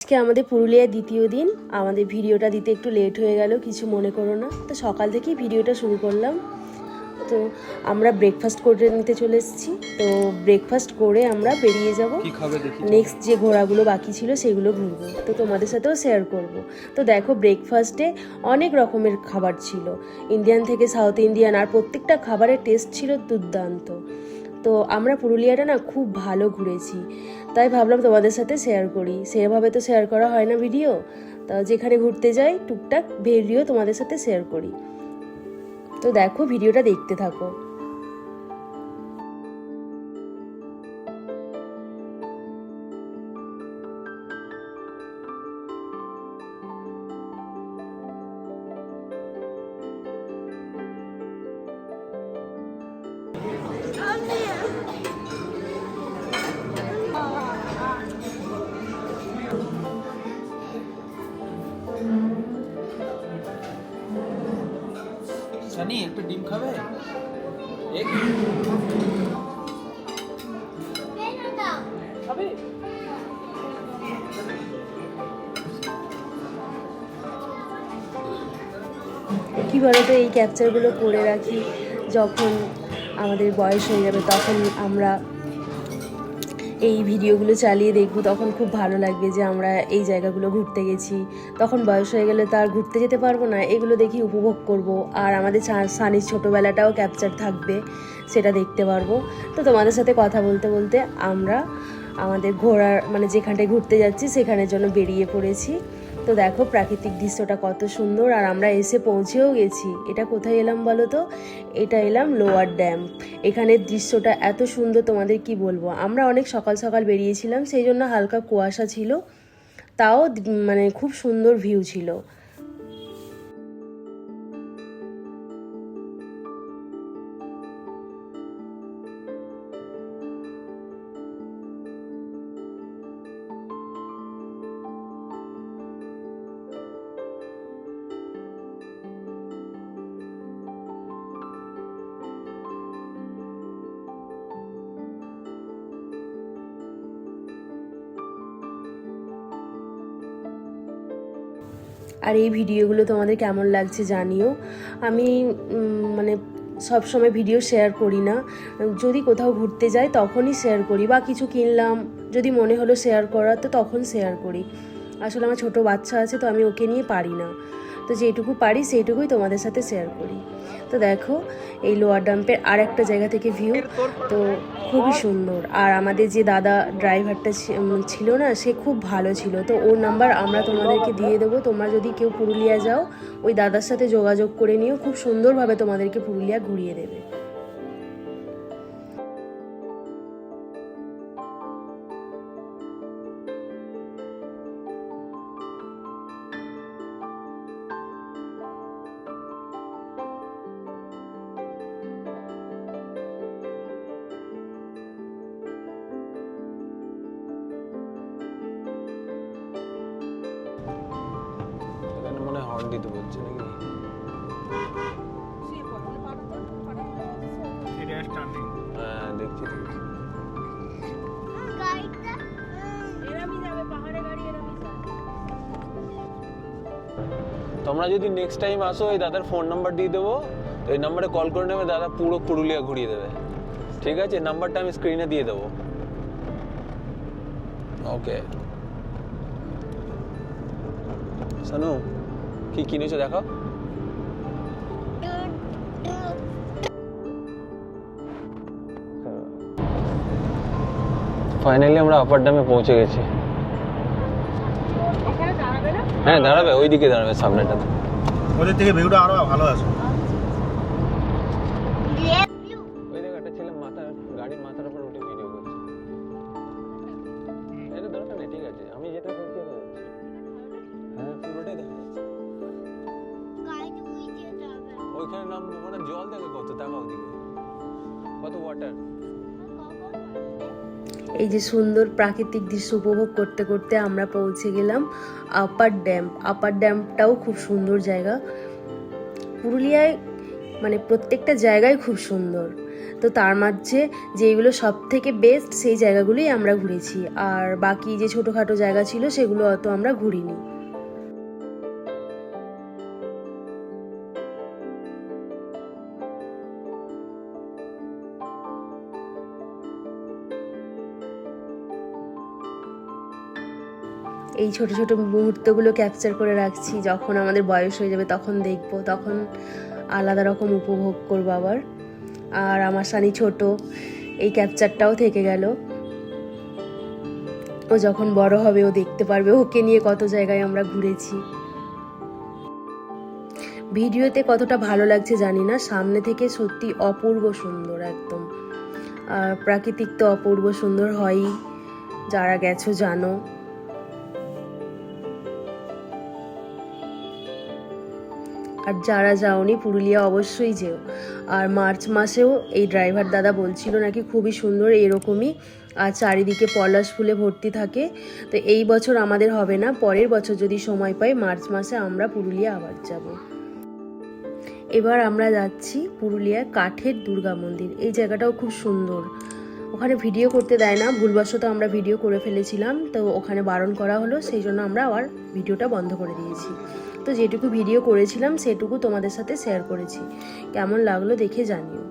আজকে আমাদের পুরুলিয়ার দ্বিতীয় দিন। আমাদের ভিডিওটা দিতে একটু লেট হয়ে গেল, কিছু মনে করো না। তো সকাল থেকেই ভিডিওটা শুরু করলাম। তো আমরা ব্রেকফাস্ট করে নিতে চলে এসেছি। তো ব্রেকফাস্ট করে আমরা বেরিয়ে যাব নেক্সট যে ঘোরাগুলো বাকি ছিল সেগুলো ঘুরবো, তো তোমাদের সাথেও শেয়ার করব। তো দেখো, ব্রেকফাস্টে অনেক রকমের খাবার ছিল, ইন্ডিয়ান থেকে সাউথ ইন্ডিয়ান, আর প্রত্যেকটা খাবারের টেস্ট ছিল দুর্দান্ত। তো আমরা পুরুলিয়াটা না খুব ভালো ঘুরেছি, তাই ভাবলাম তোমাদের সাথে শেয়ার করি। সেভাবে তো শেয়ার করা হয় না ভিডিও, তা যেখানে ঘুরতে যাই টুকটাক ভিডিও তোমাদের সাথে শেয়ার করি। তো দেখো, ভিডিওটা দেখতে থাকো। সানি একটা ডিম খাবে? এক খাবে? কী বলতো, এই ক্যাপচারগুলো করে রাখি, যখন আমাদের বয়স হয়ে যাবে তখন আমরা এই ভিডিওগুলো চালিয়ে দেখবো, তখন খুব ভালো লাগবে যে আমরা এই জায়গাগুলো ঘুরতে গেছি। তখন বয়স হয়ে গেলে তো আর ঘুরতে যেতে পারবো না, এগুলো দেখি উপভোগ করব, আর আমাদের সানির ছোটোবেলাটাও ক্যাপচার থাকবে, সেটা দেখতে পারবো। তো তোমাদের সাথে কথা বলতে বলতে আমরা আমাদের ঘোরার মানে যেখানটায় ঘুরতে যাচ্ছি সেখানের জন্য বেরিয়ে পড়েছি। তো দেখো প্রাকৃতিক দৃশ্যটা কত সুন্দর, আর আমরা এসে পৌঁছেও গেছি। এটা কোথায় এলাম বলো তো? এটা এলাম লোয়ার ড্যাম। এখানের দৃশ্যটা এত সুন্দর, তোমাদের কি বলবো। আমরা অনেক সকাল সকাল বেরিয়েছিলাম, সেই জন্য হালকা কুয়াশা ছিল, তাও মানে খুব সুন্দর ভিউ ছিল। আর এই ভিডিওগুলো তোমাদের কেমন লাগছে জানিও। আমি মানে সব সময় ভিডিও শেয়ার করি না, যদি কোথাও ঘুরতে যাই তখনই শেয়ার করি, বা কিছু কিনলাম যদি মনে হলো শেয়ার করার তো তখন শেয়ার করি। আসলে আমার ছোট বাচ্চা আছে, তো আমি ওকে নিয়ে পারি না, তো যেটুকু পারি সেইটুকুই তোমাদের সাথে শেয়ার করি। তো দেখো, এই লোয়ার ডাম্পের আর একটা জায়গা থেকে ভিউ, তো খুবই সুন্দর। আর আমাদের যে দাদা ড্রাইভারটা ছিল না, সে খুব ভালো ছিল। তো ওর নাম্বার আমরা তোমাদেরকে দিয়ে দেবো, তোমরা যদি কেউ পুরুলিয়া যাও ওই দাদার সাথে যোগাযোগ করে নিও, খুব সুন্দরভাবে তোমাদেরকে পুরুলিয়া ঘুরিয়ে দেবে। এখানে মনে হয় হর্ন দিতে বলছে নাকি? হ্যাঁ দেখছি দেখছি। তোমরা যদি নেক্সট টাইম আসো এই দাদার ফোন নাম্বার দিয়ে দেবো, তো এই নাম্বারে কল করে নেবে, দাদা পুরো পুরুলিয়া ঘুরিয়ে দেবে। ঠিক আছে, নাম্বারটা আমি স্ক্রিনে দিয়ে দেবো। ওকে শানু, কি কিনেছো দেখো। ফাইনালি আমরা আপার ড্যামে পৌঁছে গেছি। হ্যাঁ দাঁড়াবে, ওইদিকে দাঁড়াবে সামনেটাতে। ওদের থেকে ভিউটা আরো ভালো আছে। ওই দেখো একটা ছেলে গাড়ির মাথার উপর উঠে ভিডিও করছে। এটা দরকার নেই, ঠিক আছে, আমি যেটা করছি এটা করছি। হ্যাঁ পুরোটাই দেখা যাচ্ছে। ওইখানে নাম মানে জল দেখো কত, তাকাও ওদিকে কত ওয়াটার। এই যে সুন্দর প্রাকৃতিক দৃশ্য উপভোগ করতে করতে আমরা পৌঁছে গেলাম আপার ড্যাম। আপার ড্যামটাও খুব সুন্দর জায়গা। পুরুলিয়ায় মানে প্রত্যেকটা জায়গায় খুব সুন্দর। তো তার মাঝে যেগুলো সব থেকে বেস্ট সেই জায়গাগুলোই আমরা ঘুরেছি, আর বাকি যে ছোটোখাটো জায়গা ছিল সেগুলো অত আমরা ঘুরিনি। এই ছোট ছোট মুহূর্তগুলো ক্যাপচার করে রাখছি, যখন আমাদের বয়স হয়ে যাবে তখন দেখবো, তখন আলাদা রকম উপভোগ করবো আবার। আর আমার সানি ছোট, এই ক্যাপচারটাও থেকে গেল। ও যখন বড় হবে ও দেখতে পারবে ওকে নিয়ে কত জায়গায় আমরা ঘুরেছি। ভিডিওতে কতটা ভালো লাগছে জানি না, সামনে থেকে সত্যি অপূর্ব সুন্দর একদম। আর প্রাকৃতিক তো অপূর্ব সুন্দর হয়ই, যারা গেছো জানো। আর যারা যাওনি পুরুলিয়া অবশ্যই যেও। আর মার্চ মাসেও এই ড্রাইভার দাদা বলছিল নাকি খুবই সুন্দর এরকমই, আর চারিদিকে পলাশ ফুলে ভর্তি থাকে। তো এই বছর আমাদের হবে না, পরের বছর যদি সময় পাই মার্চ মাসে আমরা পুরুলিয়া আবার যাব। এবার আমরা যাচ্ছি পুরুলিয়ার কাঠের দুর্গা মন্দির। এই জায়গাটাও খুব সুন্দর, ওখানে ভিডিও করতে দেয় না, ভুলবশত আমরা ভিডিও করে ফেলেছিলাম, তো ওখানে বারণ করা হলো, সেই জন্য আমরা আবার ভিডিওটা বন্ধ করে দিয়েছি। তো যেটুকু ভিডিও করেছিলাম সেটুকু তোমাদের সাথে শেয়ার করেছি, কেমন লাগলো দেখে জানিও।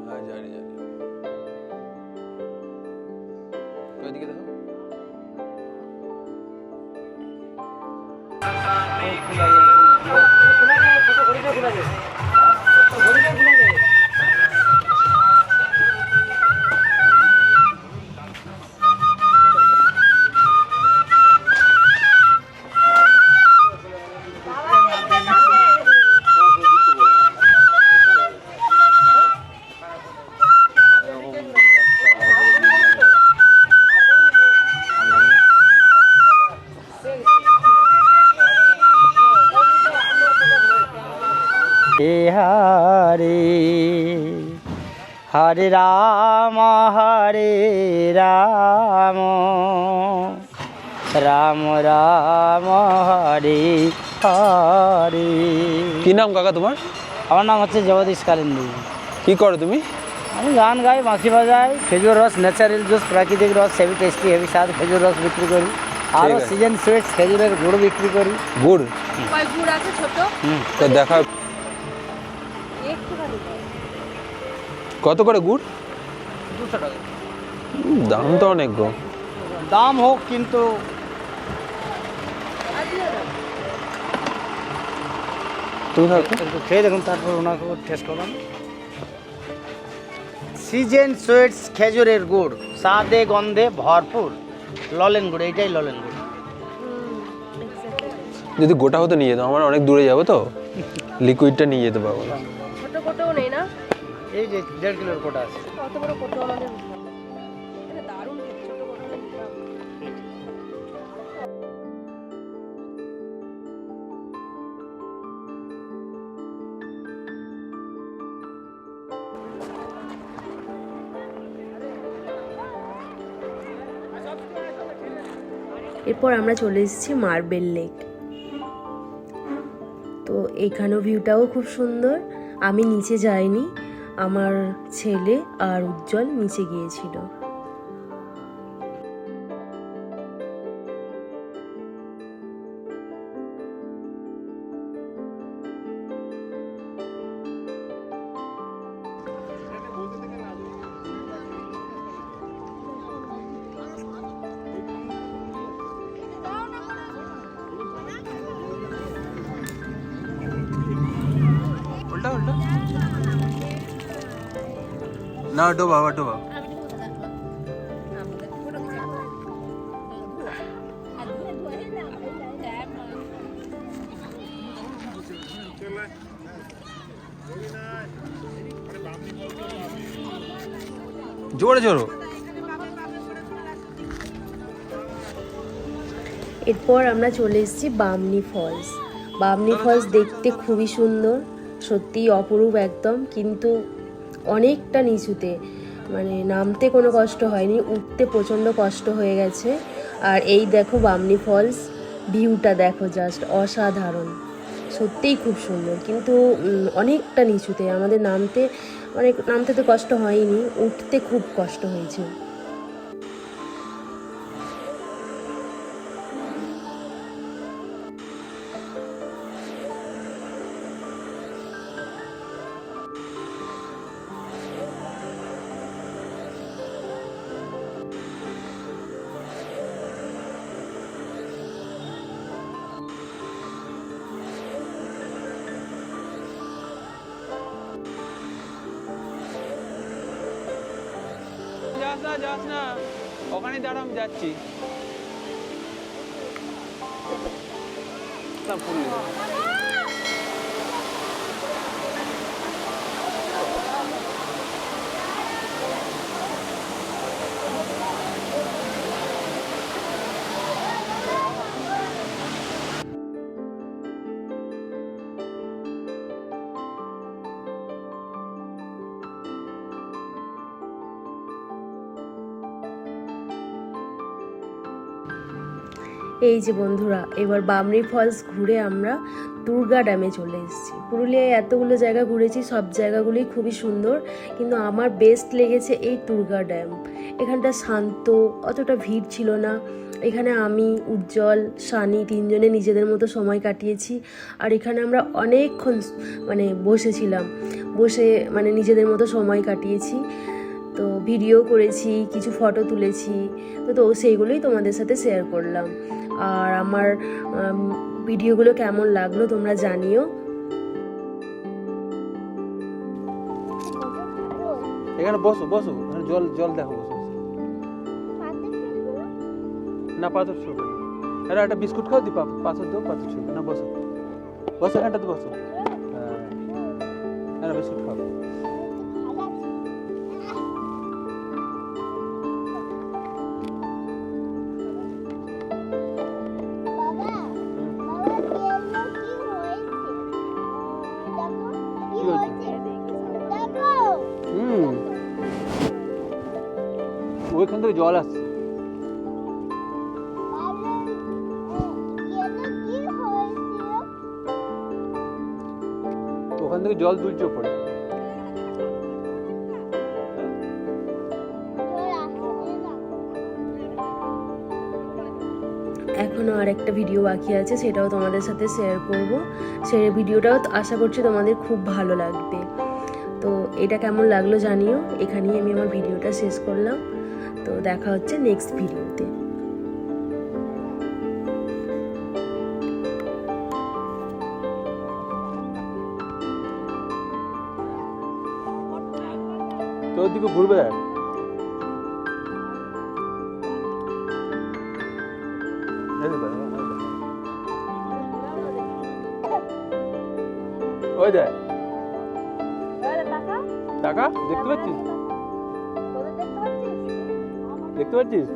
হ্যাঁ জানি জানি, ওইদিকে দেখো। হরে হরে রাম রাম রাম হরে হরে। কি নাম কাকা তোমার? আমার নাম হচ্ছে জগদীশ কালিন্দী। কি করো তুমি? আমি গান গাই, বাঁশি বাজাই, খেজুর রস, ন্যাচারাল জুস, প্রাকৃতিক রস, হেভি টেস্টি হেভি স্বাদ খেজুর রস বিক্রি করি। আরও আছে। সিজন সুইটস খেজুরের গুড় বিক্রি করি। গুড়? গুড় আছে ছোট, তো দেখা, কত করে গুড়? 200 টাকা দাম তো অনেক গো। দাম হোক, কিন্তু তুমি থাকো। একটু খেয়ে দেখুন, তারপর ওনাকে টেস্ট করুন। সিজন সুইটস খেজুরের গুড়, স্বাদে গন্ধে ভরপুর, ললেন গুড়, এইটাই ললেন গুড়। যদি গোটা হতো নিয়ে যেতাম, আমার অনেক দূরে যাবো তো, লিকুইডটা নিয়ে যেতে পারবো না। ছোট কোটাও নেই না? এই যে 1.5 কিলোর কোটা আছে। কত বড় কোটা আমাদের, এটা দারুণ খেতে, ছোট কোটা নিতাম। এরপর আমরা চলে এসেছি মার্বেল লেক। তো এখানেও ভিউটাও খুব সুন্দর। আমি নিচে যাইনি, আমার ছেলে আর উজ্জ্বল নিচে গিয়েছিল। উল্টা উল্টা না, ডোবা ডোবা। জোরে জোরে। এরপর আমরা চলে এসেছি বামনি ফলস। বামনি ফলস দেখতে খুবই সুন্দর, সত্যিই অপরূপ একদম, কিন্তু অনেকটা নিচুতে, মানে নামতে কোনো কষ্ট হয়নি, উঠতে প্রচণ্ড কষ্ট হয়ে গেছে। আর এই দেখো বামনি ফলস, ভিউটা দেখো, জাস্ট অসাধারণ, সত্যিই খুব সুন্দর, কিন্তু অনেকটা নিচুতে। আমাদের নামতে তো কষ্ট হয়নি, উঠতে খুব কষ্ট হয়েছে। যাস না, ওখানে দাঁড়া, আমি যাচ্ছি। এই যে বন্ধুরা, এবার বামনি ফলস ঘুরে আমরা দুর্গা ড্যামে চলে এসেছি। পুরুলিয়ায় এতগুলো জায়গা ঘুরেছি, সব জায়গাগুলোই খুবই সুন্দর, কিন্তু আমার বেস্ট লেগেছে এই দুর্গা ড্যাম। এখানটা শান্ত, অতটা ভিড় ছিল না। এখানে আমি, উজ্জ্বল, সানি তিনজনে নিজেদের মতো সময় কাটিয়েছি। আর এখানে আমরা অনেকক্ষণ বসেছিলাম, বসে নিজেদের মতো সময় কাটিয়েছি। তো ভিডিও করেছি, কিছু ফটো তুলেছি, তো সেইগুলোই তোমাদের সাথে শেয়ার করলাম। আর আমার ভিডিওগুলো কেমন লাগলো তোমরা জানিও। এখানে বসো বসো, এখানে জল জল দেখো, বসো। না পাথর ছুটবে না। আরে একটা বিস্কুট খাও, দি পাথর দাও, পাথর ছুটবে না। বসো বসো, এখানটাতে বসো। হ্যাঁ, বিস্কুট খাও। ওইখান থেকে জল আসছে। ওখান থেকে জল দুলছে পড়ে। এখনও আর একটা ভিডিও বাকি আছে, সেটাও তোমাদের সাথে শেয়ার করব। সেই ভিডিওটাও আশা করছি তোমাদের খুব ভালো লাগবে। তো এটা কেমন লাগলো জানিও। এখানেই আমি আমার ভিডিওটা শেষ করলাম। তো দেখা হচ্ছে নেক্সট ভিডিওতে। তোর দিকে ঘুরবে দেখ। ওই দেখ, টাকা দেখতে পাচ্ছিস? দেখতে পাচ্ছিস?